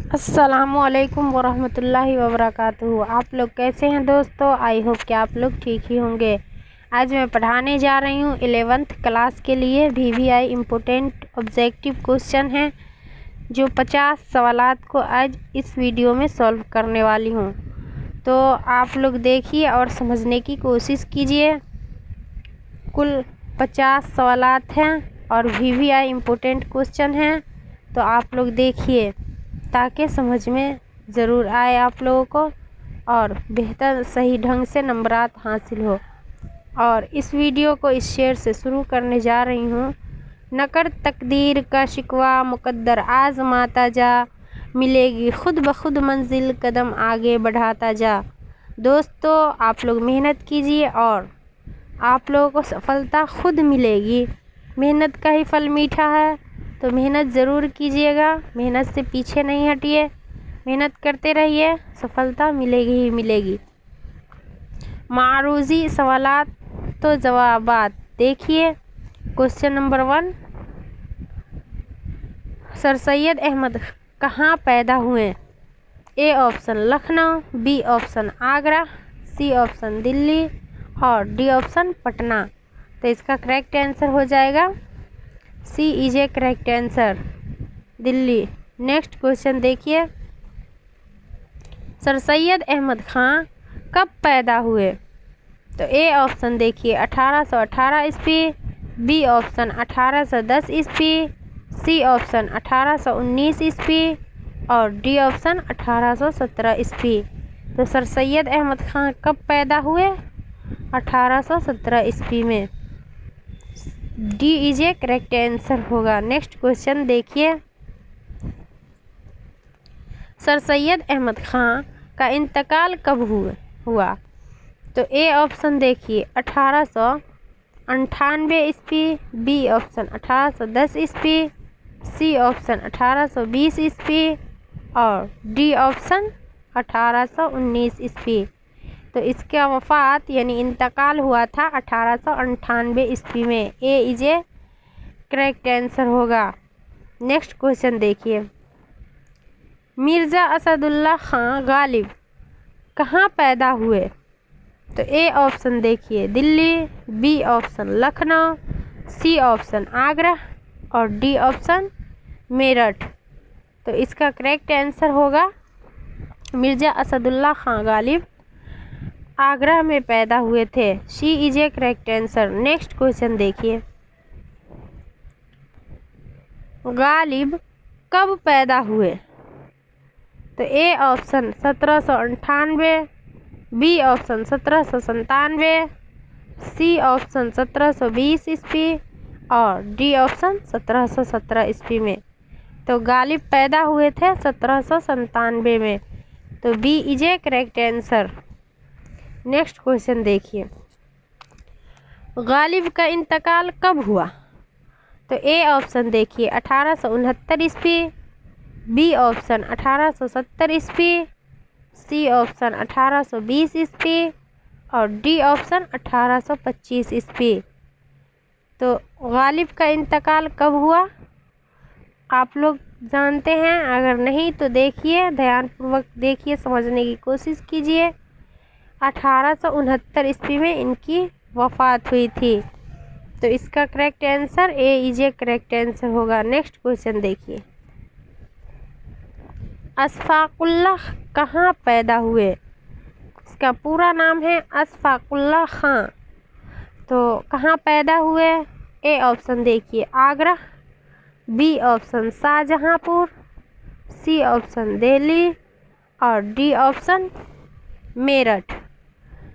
अस्सलामुअलैकुम वरहमतुल्लाहि वबरकातुहू। आप लोग कैसे हैं दोस्तों? आई होप कि आप लोग ठीक ही होंगे। आज मैं पढ़ाने जा रही हूँ 11th क्लास के लिए VVI इम्पोर्टेंट ऑब्जेक्टिव क्वेश्चन हैं, जो 50 सवालात को आज इस वीडियो में सॉल्व करने वाली हूँ। तो आप लोग देखिए और समझने की कोशिश कीजिए। कुल 50 सवालात हैं और VVI इम्पोर्टेंट क्वेश्चन हैं, तो आप लोग देखिए ताकि समझ में ज़रूर आए आप लोगों को और बेहतर सही ढंग से नंबरात हासिल हो। और इस वीडियो को इस शेर से शुरू करने जा रही हूँ। न कर तकदीर का शिकवा, मुकद्दर आज़माता जा, मिलेगी खुद ब खुद मंजिल, कदम आगे बढ़ाता जा। दोस्तों आप लोग मेहनत कीजिए और आप लोगों को सफलता खुद मिलेगी। मेहनत का ही फल मीठा है, तो मेहनत ज़रूर कीजिएगा। मेहनत से पीछे नहीं हटिए, मेहनत करते रहिए, सफलता मिलेगी ही मिलेगी। मारूज़ी सवालात तो जवाबात देखिए। Question number 1, sir Syed Ahmad कहाँ पैदा हुए? A option Lucknow, B option Agra, C option Delhi और डी ऑप्शन पटना। तो इसका करेक्ट आंसर हो जाएगा C is a correct answer, Delhi. Next question देखिए। सर सैयद अहमद खां कब पैदा हुए? तो ए ऑप्शन देखिए 1818 ईस्वी, बी ऑप्शन 1810 ईस्वी, सी ऑप्शन 1819 ईस्वी और डी ऑप्शन 1817 ईस्वी। तो सर सैयद अहमद खां कब पैदा हुए? 1817 ईस्वी में। D is a correct answer होगा। नेक्स्ट क्वेश्चन देखिए। सर सैयद अहमद खां का इंतकाल कब हुआ? तो ए ऑप्शन देखिए 1898 ईस्वी, बी ऑप्शन 1810 ईस्वी, सी ऑप्शन 1820 ईस्वी और डी ऑप्शन 1819 ईस्वी। तो इसका वफ़ात यानी इंतकाल हुआ था 1898 ईस्वी में। A is a correct answer होगा। नेक्स्ट क्वेश्चन देखिए। मिर्ज़ा असदुल्ला खां गालिब कहाँ पैदा हुए? तो ए ऑप्शन देखिए Delhi, B option Lucknow, C option Agra और डी ऑप्शन मेरठ। तो इसका करेक्ट आंसर होगा मिर्ज़ा असदुल्ला खां गालिब आगरा में पैदा हुए थे। C is a correct answer. Next question देखिए। गालिब कब पैदा हुए? तो A option 1798, B option 1797, C option 1720 ईस्वी और डी ऑप्शन 1717 ईस्वी में। तो गालिब पैदा हुए थे 1797 में। तो B is a correct answer. Next question देखिए। गालिब का इंतकाल कब हुआ? तो ए ऑप्शन देखिए 1869 ईस्वी, बी ऑप्शन 1870 ईस्वी, सी ऑप्शन 1820 ईस्वी और डी ऑप्शन 1825 ईस्वी। तो गालिब का इंतकाल कब हुआ आप लोग जानते हैं? अगर नहीं तो देखिए, ध्यानपूर्वक देखिए, समझने की कोशिश कीजिए। 1869 ईस्वी में इनकी वफ़ात हुई थी। तो इसका correct answer A is a correct answer होगा। नेक्स्ट क्वेश्चन देखिए। अशफाकुल्लाह कहाँ पैदा हुए? इसका पूरा नाम है अशफाकुल्लाह खां। तो कहाँ पैदा हुए? ए ऑप्शन देखिए Agra, B option Shahjahanpur, C option Delhi और डी ऑप्शन मेरठ।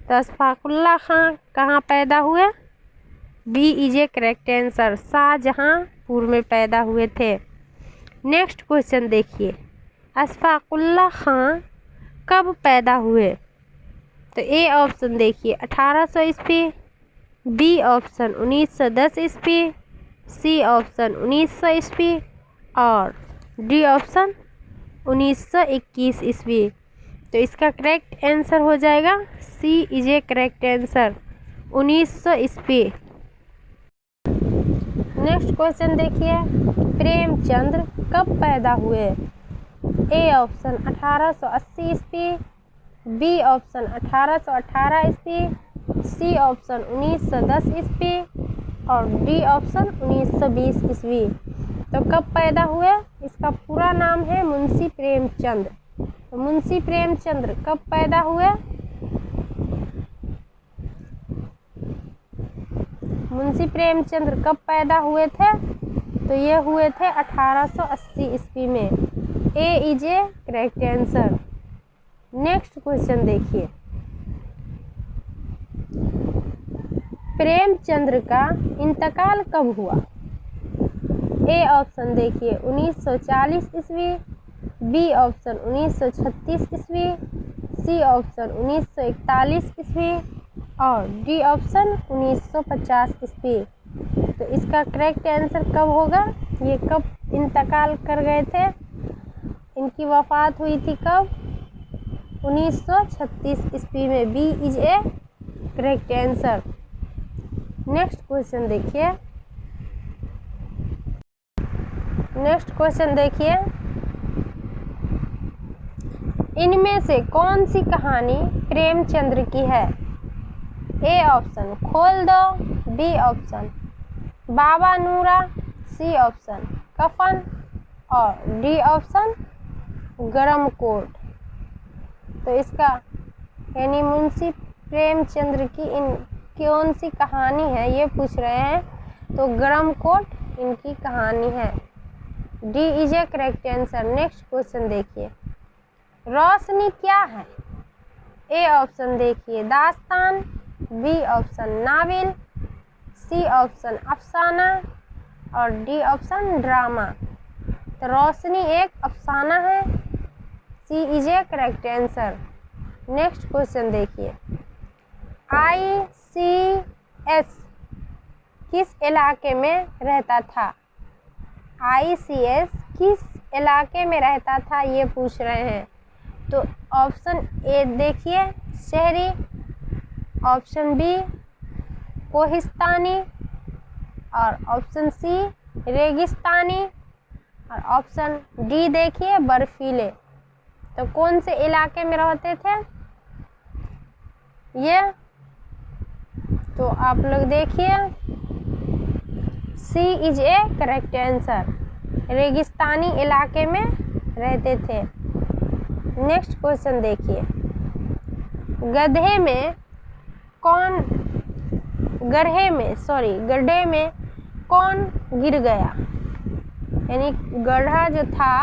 तो अशफाकुल्लाह खां कहाँ पैदा हुए? B is a correct answer, Shahjahanpur में पैदा हुए थे। नेक्स्ट क्वेश्चन देखिए। अशफाकुल्लाह खां कब पैदा हुए? तो ए ऑप्शन देखिए 1800 ईस्वी, बी ऑप्शन 1910 ईस्वी, सी ऑप्शन 1900 ईस्वी और डी ऑप्शन 1921 ईस्वी। तो इसका करेक्ट आंसर हो जाएगा C is a correct answer, 1900 ईस्वी। नेक्स्ट क्वेश्चन देखिए। प्रेमचंद्र कब पैदा हुए? ए ऑप्शन 1880 ईस्वी, बी ऑप्शन 1818 ईस्वी, सी ऑप्शन 1910 ईस्वी और डी ऑप्शन 1920 ईस्वी। तो कब पैदा हुए? इसका पूरा नाम है मुंशी प्रेमचंद। तो मुंशी प्रेमचंद कब पैदा हुए? मुंशी प्रेमचंद कब पैदा हुए थे? तो ये हुए थे 1880 ईस्वी में। A is a correct answer. Next question देखिए, प्रेमचंद्र का इंतकाल कब हुआ? ए ऑप्शन देखिए 1940 ईस्वी, बी ऑप्शन 1936 ईस्वी, सी ऑप्शन 1941 ईस्वी और डी ऑप्शन 1950 ईस्वी। तो इसका करेक्ट आंसर कब होगा? ये कब इंतकाल कर गए थे? इनकी वफ़ात हुई थी कब? 1936 ईस्वी में। B is a correct answer. Next question देखिए, इनमें से कौन सी कहानी प्रेमचंद्र की है? ए ऑप्शन खोल दो, बी ऑप्शन बाबा नूरा, सी ऑप्शन कफन और डी ऑप्शन गरम कोट। तो इसका यानी मुंशी प्रेमचंद्र की इन कौन सी कहानी है ये पूछ रहे हैं। तो गरम कोट इनकी कहानी है। D is a correct answer. Next question देखिए, रोशनी क्या है? ए ऑप्शन देखिए दास्तान, B option novel, C option अफसाना और डी ऑप्शन ड्रामा। तो रोशनी एक अफसाना है। C is a correct answer. Next question देखिए, ICS किस इलाके में रहता था? ICS किस इलाके में रहता था ये पूछ रहे हैं। तो ऑप्शन ए देखिए शहरी, ऑप्शन बी कोहिस्तानी और ऑप्शन सी रेगिस्तानी और ऑप्शन डी देखिए बर्फीले। तो कौन से इलाके में रहते थे ये? तो आप लोग देखिए सी इज ए करेक्ट आंसर। रेगिस्तानी इलाके में रहते थे। नेक्स्ट क्वेश्चन देखिए, गड्ढे में कौन गिर गया? यानी गड्ढा जो था,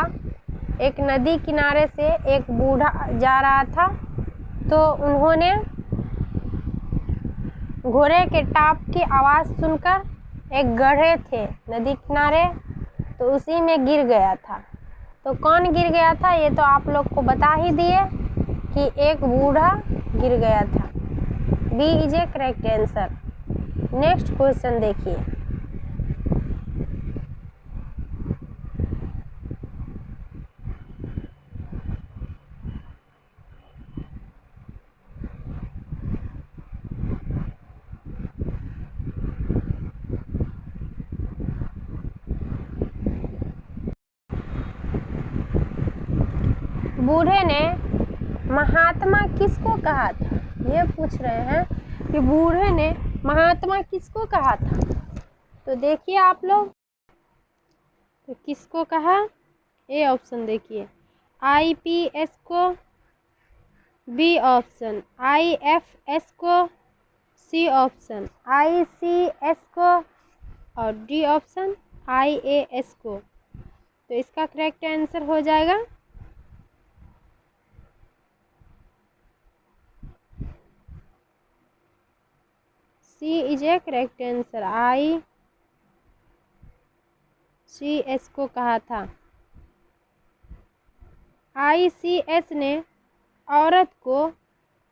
एक नदी किनारे से एक बूढ़ा जा रहा था, तो उन्होंने घोड़े के टाप की आवाज़ सुनकर, एक गड्ढे थे नदी किनारे, तो उसी में गिर गया था। तो कौन गिर गया था ये तो आप लोग को बता ही दिए कि एक बूढ़ा गिर गया था। B is a correct answer. Next question देखिए, बूढ़े ने महात्मा किसको कहा था? ये पूछ रहे हैं कि बूढ़े ने महात्मा किसको कहा था। तो देखिए आप लोग, तो किसको कहा? ए ऑप्शन देखिए IPS को, बी ऑप्शन IFS को, सी ऑप्शन ICS को और डी ऑप्शन IAS को। तो इसका करेक्ट आंसर हो जाएगा C is a correct answer. ICS को कहा था। ICS ने औरत को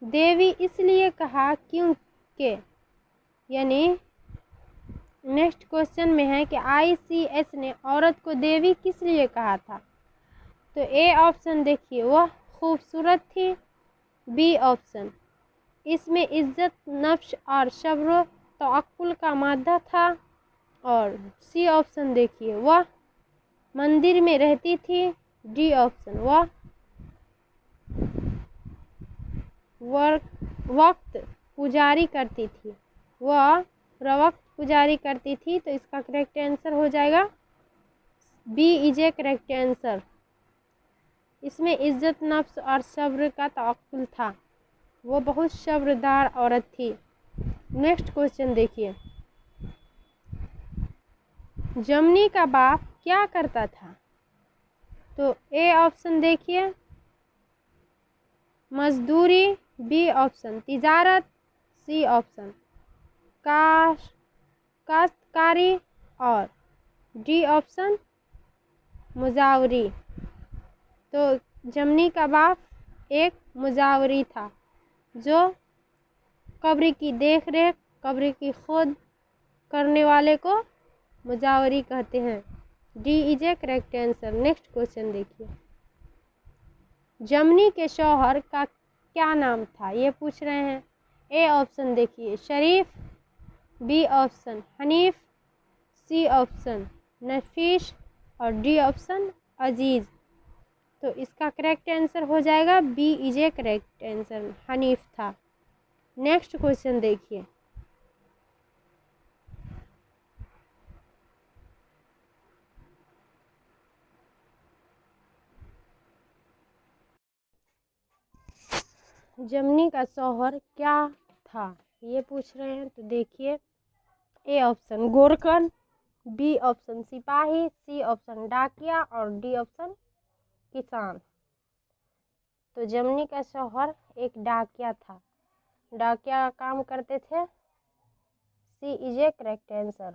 देवी इसलिए कहा क्योंकि, यानी नेक्स्ट क्वेश्चन में है कि ICS ने औरत को देवी किस लिए कहा था। तो ए ऑप्शन देखिए वह खूबसूरत थी, बी ऑप्शन इसमें इज्जत, नफ्स और सब्र तवक्कुल का मादा था और सी ऑप्शन देखिए वह मंदिर में रहती थी, डी ऑप्शन वह वक्त पुजारी करती थी, वह वक्त पुजारी करती थी। तो इसका करेक्ट आंसर हो जाएगा B is a correct answer. इसमें इज्जत नफ्स और सब्र का तवक्कुल था, वो बहुत सब्रदार औरत थी। नेक्स्ट क्वेश्चन देखिए, जमनी का बाप क्या करता था? तो ए ऑप्शन देखिए मजदूरी, बी ऑप्शन तिजारत, सी ऑप्शन काश्तकारी और डी ऑप्शन मुजावरी। तो जमनी का बाप एक मुजावरी था, जो कब्र की देख रेख, कब्र की खोद करने वाले को मुजावरी कहते हैं। D is a correct answer. Next question देखिए, जमनी के शौहर का क्या नाम था? ये पूछ रहे हैं। ए ऑप्शन देखिए Sharif, B option Hanif, C option Nafees और डी ऑप्शन अजीज। तो इसका करेक्ट आंसर हो जाएगा B is a correct answer, Hanif था। नेक्स्ट क्वेश्चन देखिए, जमनी का शौहर क्या था, ये पूछ रहे हैं। तो देखिए ए ऑप्शन गोरकन, बी ऑप्शन सिपाही, सी ऑप्शन डाकिया और डी ऑप्शन किसान। तो जमनी का शौहर एक डाकिया था, डाकिया का काम करते थे। C is a correct answer.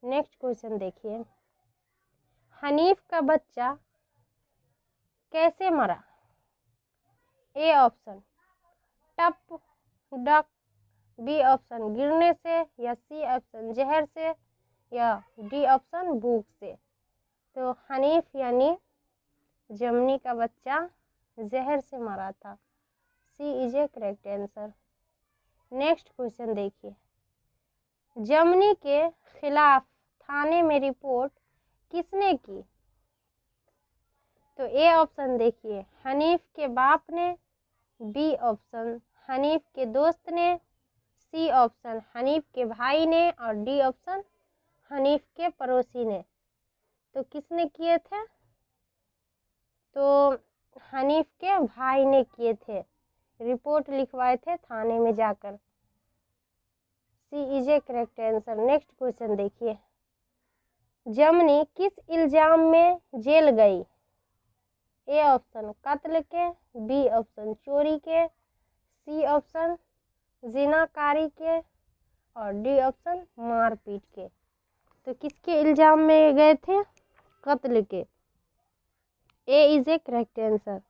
Next question देखिए, हनीफ का बच्चा कैसे मरा? ए ऑप्शन टप डक, बी ऑप्शन गिरने से, या सी ऑप्शन जहर से, या डी ऑप्शन भूख से। तो हनीफ यानी जमनी का बच्चा जहर से मरा था। C is a correct answer. Next question देखिए, जमनी के खिलाफ थाने में रिपोर्ट किसने की? तो ए ऑप्शन देखिए हनीफ के बाप ने, बी ऑप्शन हनीफ के दोस्त ने, सी ऑप्शन हनीफ के भाई ने और डी ऑप्शन हनीफ के पड़ोसी ने। तो किसने किए थे? तो हनीफ के भाई ने किए थे, रिपोर्ट लिखवाए थे थाने में जाकर। C is a correct answer. Next question देखिए, जमनी किस इल्जाम में जेल गई? ए ऑप्शन कत्ल के, बी ऑप्शन चोरी के, सी ऑप्शन जिनाकारी के और डी ऑप्शन मारपीट के। तो किसके इल्जाम में गए थे? कत्ल के। A is a correct answer.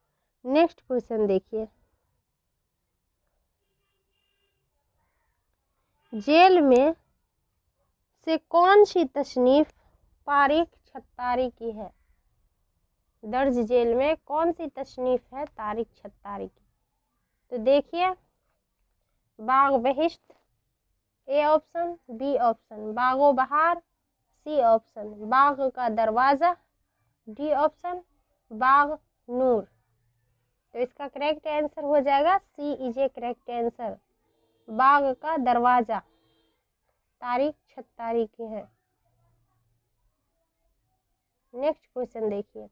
Next question देखिए, जेल में से कौन सी तसनीफ तारिक छत्तारी की है? दर्ज जेल में कौन सी तसनीफ है तारिक छत्तारी की? तो देखिए बाग बहिश्त, ए ऑप्शन, बी ऑप्शन बागो बहार, सी ऑप्शन बाग का दरवाज़ा, डी ऑप्शन बाग नूर। तो इसका करेक्ट आंसर हो जाएगा C is a correct answer, बाग का दरवाज़ा तारिक छत्तारी की है। नेक्स्ट क्वेश्चन देखिए,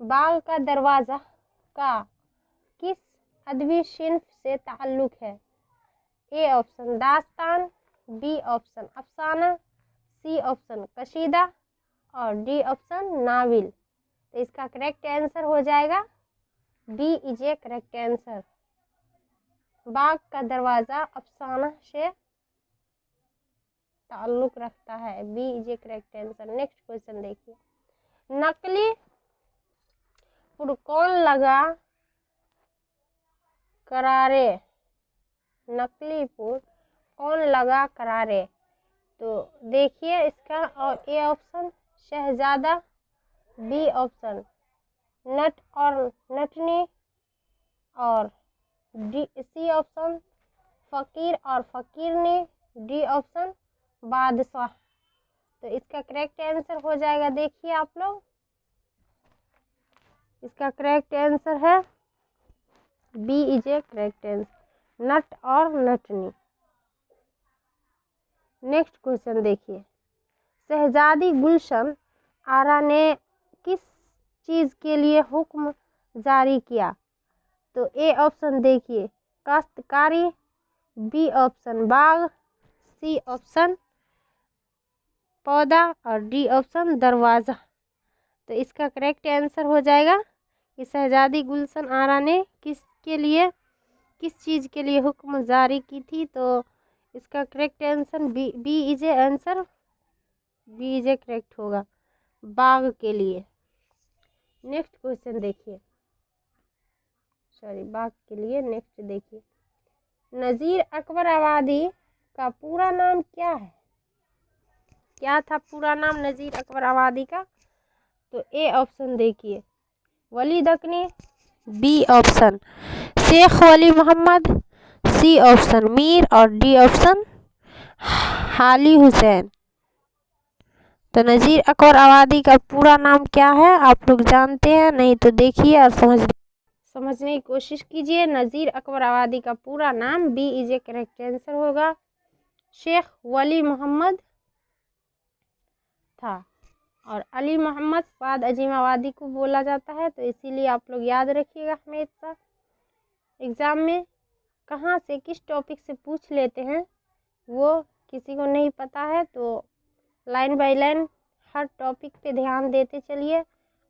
बाग का दरवाज़ा का किस अदबी सिन्फ से ताल्लुक़ है? ए ऑप्शन दास्तान, बी ऑप्शन अफसाना, सी ऑप्शन कशीदा और डी ऑप्शन नाविल। तो इसका करेक्ट आंसर हो जाएगा B is a correct answer, बाग का दरवाज़ा अफसाना से ताल्लुक़ रखता है। B is a correct answer. Next question देखिए, नकली पुर कौन लगा करारे? नकली पुर कौन लगा करारे? तो देखिए इसका, और A option Shahzada, B option नट और नटनी और डी सी ऑप्शन फ़कीर और फ़कीरनी, डी ऑप्शन बादशाह। तो इसका करेक्ट आंसर हो जाएगा, देखिए आप लोग इसका करेक्ट आंसर है B is a correct answer, नट और नटनी। नेक्स्ट क्वेश्चन देखिए, शहजादी गुलशन आरा ने किस चीज़ के लिए हुक्म जारी किया? तो ए ऑप्शन देखिए काश्तकारी, बी ऑप्शन बाग, सी ऑप्शन पौधा और डी ऑप्शन दरवाज़ा। तो इसका करेक्ट आंसर हो जाएगा कि शहजादी गुलशन आरा ने किस चीज़ के लिए हुक्म जारी की थी। तो इसका correct answer B is a answer, B is a correct होगा, बाग के लिए। नेक्स्ट क्वेश्चन देखिए, सॉरी बाग के लिए। नेक्स्ट देखिए, नज़ीर अकबर आबादी का पूरा नाम क्या है? क्या था पूरा नाम नज़ीर अकबर आबादी का? तो ए ऑप्शन देखिए वली दकनी, बी ऑप्शन शेख वली मोहम्मद, सी ऑप्शन मीर और डी ऑप्शन हाली हुसैन। तो नज़ीर अकबर आबादी का पूरा नाम क्या है आप लोग जानते हैं? नहीं तो देखिए और समझने की कोशिश कीजिए। नज़ीर अकबर आबादी का पूरा नाम B is a correct answer होगा, शेख वली मोहम्मद था। और अली मोहम्मद साद अजीम आबादी को बोला जाता है, तो इसीलिए आप लोग याद रखिएगा हमेशा। एग्ज़ाम में कहाँ से किस टॉपिक से पूछ लेते हैं वो किसी को नहीं पता है, तो line by line her topic पे ध्यान देते चलिए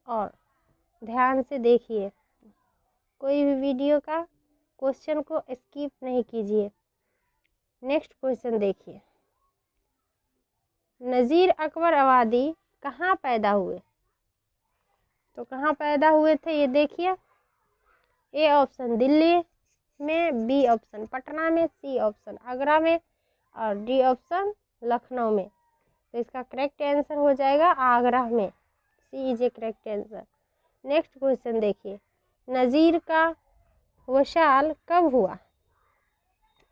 और ध्यान से देखिए, कोई भी वीडियो का क्वेश्चन को स्किप नहीं कीजिए। नेक्स्ट क्वेश्चन देखिए, नज़ीर अकबर आबादी कहाँ पैदा हुए? तो कहाँ पैदा हुए थे ये देखिए, ए ऑप्शन दिल्ली में, बी ऑप्शन पटना में, सी ऑप्शन आगरा में और डी ऑप्शन लखनऊ में। तो इसका करेक्ट आंसर हो जाएगा आगरा में, C is a correct answer. Next question देखिए, नज़ीर का वशाल कब हुआ?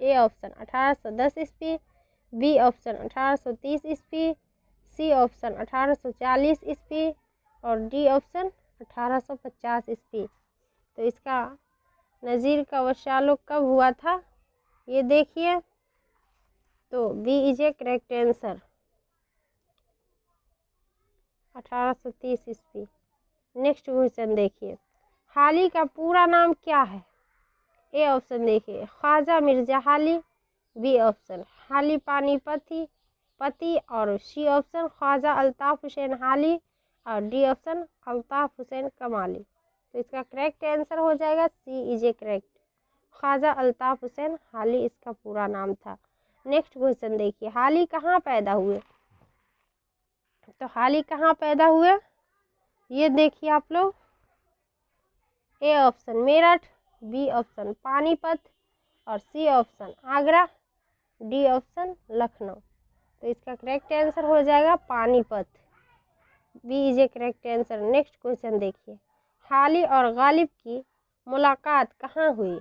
ए ऑप्शन 1810 ईस्वी, बी ऑप्शन 1830 ईस्वी, सी ऑप्शन 1840 ईस्वी और डी ऑप्शन 1850 ईस्वी। तो इसका नज़ीर का वशाल कब हुआ था ये देखिए, तो B is a correct answer 1830 ईस्वी। नेक्स्ट क्वेश्चन देखिए, हाली का पूरा नाम क्या है? ए ऑप्शन देखिए ख्वाजा मिर्ज़ा हाली, बी ऑप्शन हाली पति और सी ऑप्शन ख्वाजा अल्ताफ़ हुसैन हाली और डी ऑप्शन अल्ताफ़ हुसैन कमाली। तो इसका करेक्ट आंसर हो जाएगा C is a correct, Khwaja Altaf Hussain Hali इसका पूरा नाम था। नेक्स्ट क्वेश्चन देखिए, हाली कहाँ पैदा हुए? तो हाली कहाँ पैदा हुए ये देखिए आप लोग, A option Meerut, B option Panipat और C option Agra, D option Lucknow. तो इसका करेक्ट आंसर हो जाएगा Panipat, B is a correct answer. Next question देखिए, हाली और गालिब की मुलाकात कहाँ हुई?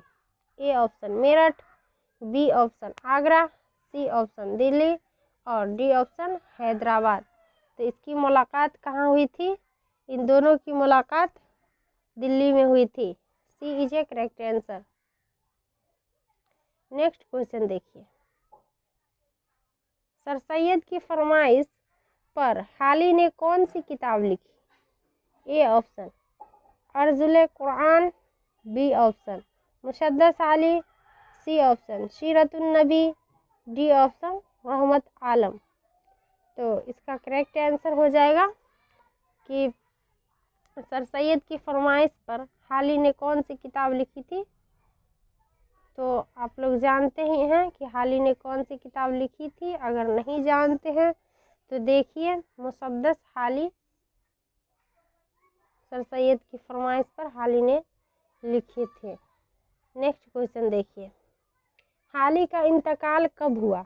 A option Meerut, B option Agra, C option Delhi और डी ऑप्शन हैदराबाद। तो इसकी मुलाकात कहाँ हुई थी? इन दोनों की मुलाकात दिल्ली में हुई थी, C is a correct answer. Next question देखिए, सर सैयद की फरमाइश पर हाली ने कौन सी किताब लिखी? ए ऑप्शन अर्जुल कुरान, बी ऑप्शन मुशद्दस अली, सी ऑप्शन सीरतुन नबी, डी ऑप्शन रहमत आलम। तो इसका करेक्ट आंसर हो जाएगा कि सर सैयद की फरमाइश पर हाली ने कौन सी किताब लिखी थी। तो आप लोग जानते ही हैं कि हाली ने कौन सी किताब लिखी थी। अगर नहीं जानते हैं तो देखिए, मुसद्दस हाली सर सैयद की फरमाइश पर हाली ने लिखे थे। नेक्स्ट क्वेश्चन देखिए, हाली का इंतकाल कब हुआ?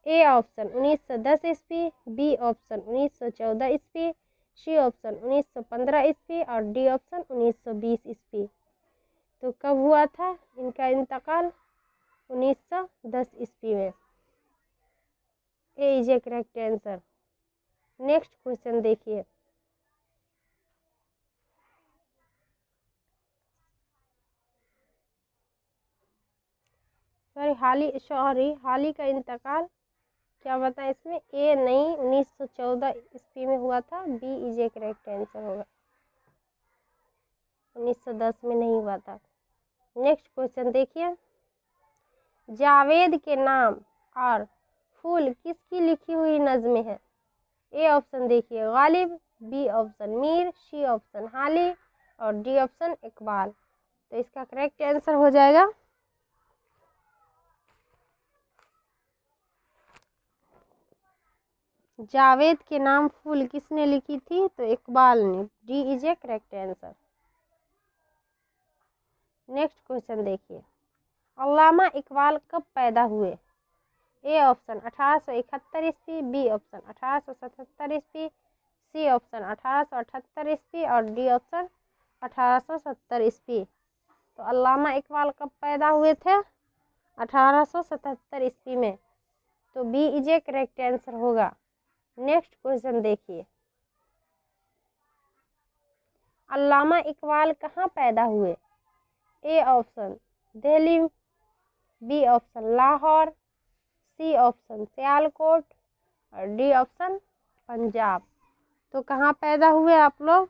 ए ऑप्शन 1910 ईस्वी, बी ऑप्शन 1914 ईस्वी, सी ऑप्शन 1915 ईस्वी और डी ऑप्शन 1920 ईस्वी। तो कब हुआ था इनका इंतकाल? 1910 ईस्वी में, A is a correct answer. Next question देखिए, हाल ही का इंतकाल क्या बता इसमें? ए नहीं, 1914 ईस्वी में हुआ था। B is a correct answer होगा, 1910 में नहीं हुआ था। नेक्स्ट क्वेश्चन देखिए, जावेद के नाम और फूल किसकी लिखी हुई नज़्में है? ए ऑप्शन देखिए Ghalib, B option Mir, C option Hali और डी ऑप्शन इकबाल। तो इसका करेक्ट आंसर हो जाएगा जावेद के नाम फूल किसने लिखी थी? तो इकबाल ने। D is a correct answer. Next question देखिए, अल्लामा इकबाल कब पैदा हुए? ए ऑप्शन 1871 ईस्वी, बी ऑप्शन 1877 ईस्वी, सी ऑप्शन 1878 ईस्वी और डी ऑप्शन 1870 ईस्वी। तो अल्लामा इकबाल कब पैदा हुए थे? 1877 ईस्वी में। तो B is a correct answer होगा। नेक्स्ट क्वेश्चन देखिए, अल्लामा इकबाल कहाँ पैदा हुए? A option Delhi, B option Lahore, C option Sialkot और डी ऑप्शन पंजाब। तो कहाँ पैदा हुए आप लोग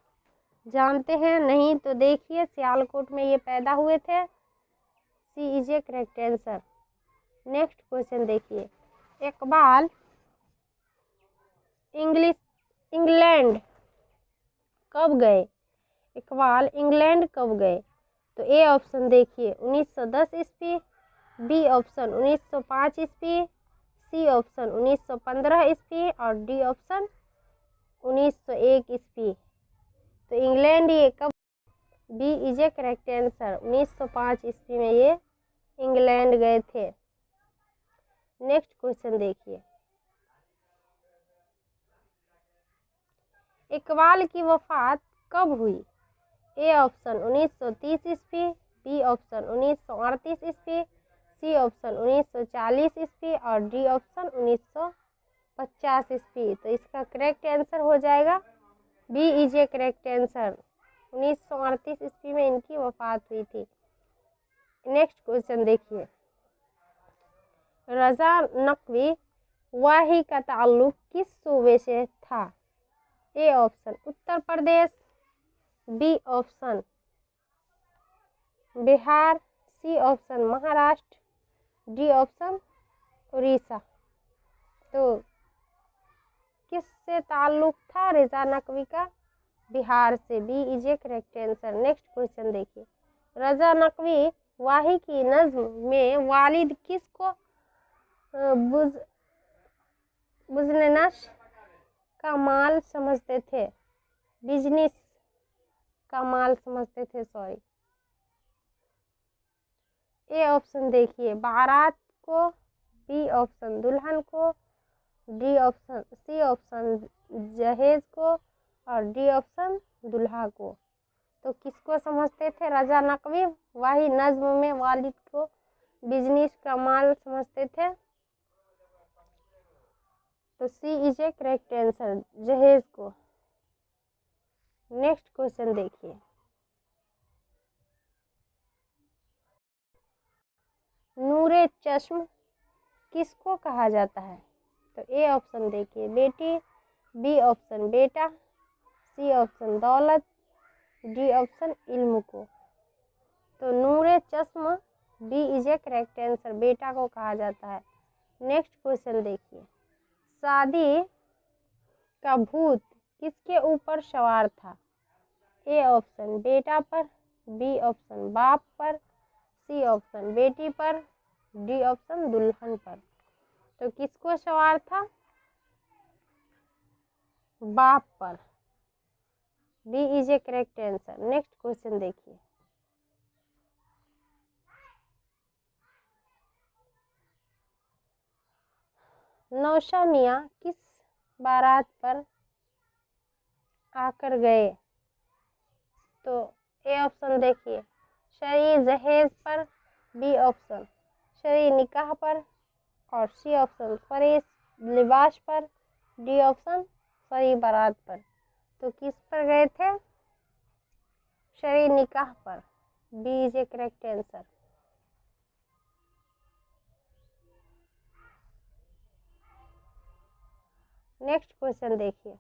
जानते हैं? नहीं तो देखिए सियालकोट में ये पैदा हुए थे। C is a correct answer. Next question देखिए, इकबाल इंग्लैंड कब गए? इकबाल इंग्लैंड कब गए? तो ए ऑप्शन देखिए 1910 ईस्वी, बी ऑप्शन 1905 ईस्वी, सी ऑप्शन 1915 ईस्वी और डी ऑप्शन 1901 ईस्वी। तो इंग्लैंड ये कब? B is a correct answer, 1905 ईस्वी में ये इंग्लैंड गए थे। नेक्स्ट क्वेश्चन देखिए, इकबाल की वफात कब हुई? ए ऑप्शन 1930 ईस्वी, बी ऑप्शन 1938 ईस्वी, सी ऑप्शन 1940 ईस्वी और डी ऑप्शन 1950 ईस्वी। तो इसका करेक्ट आंसर हो जाएगा B is a correct answer, 1938 ईस्वी में इनकी वफात हुई थी। नेक्स्ट क्वेश्चन देखिए, रजा नकवी वाही का ताल्लुक किस सूबे से था? A option Uttar Pradesh, B option Bihar, C option Maharashtra, D option Orissa. तो किससे ताल्लुक था रजा नकवी का? बिहार से। B is a correct answer. Next question देखिए, रजा नकवी वाही की नज्म में वालिद किसको बिजनेस का माल समझते थे? बिजनेस का माल समझते थे, सॉरी। ए ऑप्शन देखिए बारात को, बी ऑप्शन दुल्हन को, डी ऑप्शन सी ऑप्शन जहेज को और डी ऑप्शन दुल्हा को। तो किसको समझते थे रजा नकवी वाही नज्म में वालिद को बिजनेस का माल समझते थे? तो सी इज ए करेक्ट आंसर, जहेज को। नेक्स्ट क्वेश्चन देखिए, नूरे चश्म किसको कहा जाता है? तो ए ऑप्शन देखिए बेटी, बी ऑप्शन बेटा, सी ऑप्शन दौलत, डी ऑप्शन इल्म को। तो नूरे चश्म B is a correct answer, बेटा को कहा जाता है। नेक्स्ट क्वेश्चन देखिए, शादी का भूत किसके ऊपर सवार था? ए ऑप्शन बेटा पर, बी ऑप्शन बाप पर, सी ऑप्शन बेटी पर, डी ऑप्शन दुल्हन पर। तो किसको सवार था? बाप पर। B is a correct answer. Next question देखिए, नौशा मियाँ किस बारात पर आकर गए? तो ए ऑप्शन देखिए शरई जहेज पर, बी ऑप्शन शरई निकाह पर और सी ऑप्शन शरई लिबास पर, डी ऑप्शन शरई बारात पर। तो किस पर गए थे? शरई निकाह पर। B is a correct answer. Next question देखिए,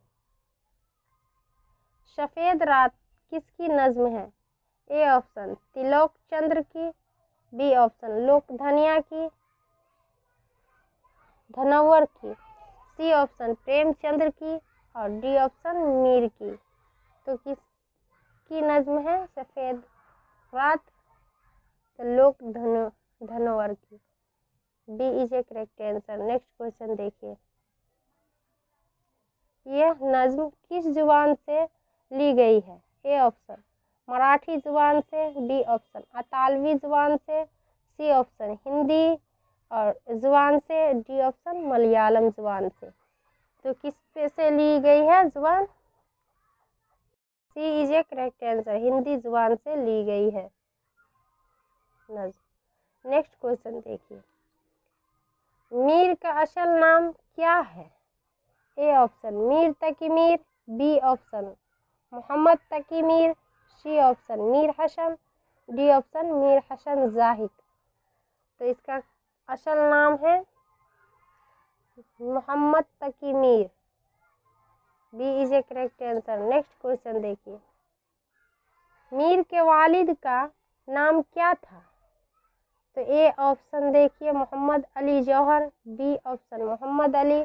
सफ़ेद रात किसकी नज्म है? ए ऑप्शन तिलोक चंद्र की, बी ऑप्शन लोकधनिया की, धनवर की, सी ऑप्शन प्रेमचंद्र की और डी ऑप्शन मीर की। तो किसकी नज्म है सफ़ेद रात? तो लोक धनवर की। B is a correct answer. Next question देखिए, यह नज्म किस जुबान से ली गई है? ए ऑप्शन मराठी जुबान से, बी ऑप्शन अतालवी जुबान से, सी ऑप्शन हिंदी और जुबान से, डी ऑप्शन मलयालम जुबान से। तो किस पे से ली गई है जुबान? C is a correct answer, Hindi जुबान से ली गई है नज्म। नेक्स्ट क्वेश्चन देखिए, मीर का असल नाम क्या है? A option Mir Taqi Mir, B option Mohammad Taqi Mir, C option Mir Hasan, D option Mir Hasan Zahid. तो इसका असल नाम है Mohammad Taqi Mir. B is a correct answer. Next question देखिए, मीर के वालिद का नाम क्या था? तो ए ऑप्शन देखिए Mohammad Ali Jauhar, B option Mohammad Ali,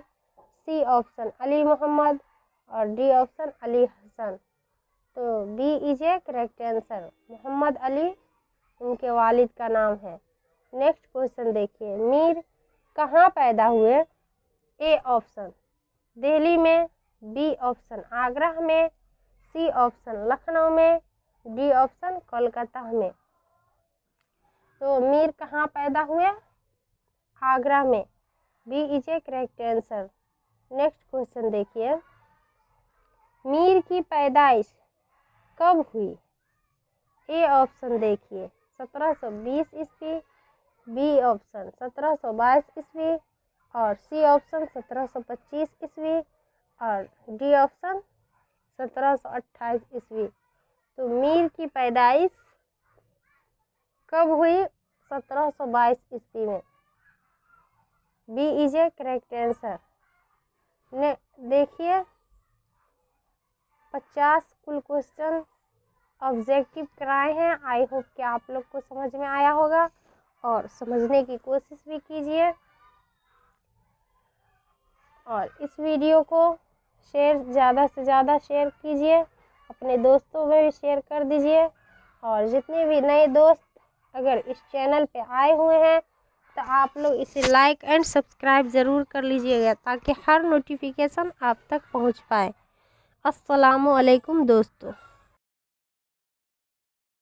C option Ali Mohammad और डी ऑप्शन अली हसन। तो B is a correct answer, Mohammad Ali उनके वालिद का नाम है। नेक्स्ट क्वेश्चन देखिए, मीर कहाँ पैदा हुए? ए ऑप्शन दिल्ली में, बी ऑप्शन आगरा में, सी ऑप्शन लखनऊ में, डी ऑप्शन कोलकाता में। तो मीर कहाँ पैदा हुए? आगरा में। B is a correct answer. Next question देखिए, मीर की पैदाइश कब हुई? ए ऑप्शन देखिए 1720 ईस्वी, बी ऑप्शन 1722 ईस्वी और सी ऑप्शन 1725 ईस्वी और डी ऑप्शन 1728 ईस्वी। तो मीर की पैदाइश कब हुई? 1722 ईस्वी में। B is a correct answer. ने देखिए 50 कुल क्वेश्चन ऑब्जेक्टिव कराए हैं। आई होप कि आप लोग को समझ में आया होगा और समझने की कोशिश भी कीजिए और इस वीडियो को ज़्यादा से ज़्यादा शेयर कीजिए, अपने दोस्तों में भी शेयर कर दीजिए। और जितने भी नए दोस्त अगर इस चैनल पे आए हुए हैं तो आप लोग इसे लाइक एंड सब्सक्राइब ज़रूर कर लीजिएगा ताकि हर नोटिफिकेशन आप तक पहुंच पाए। अस्सलामु अलैकुम दोस्तों।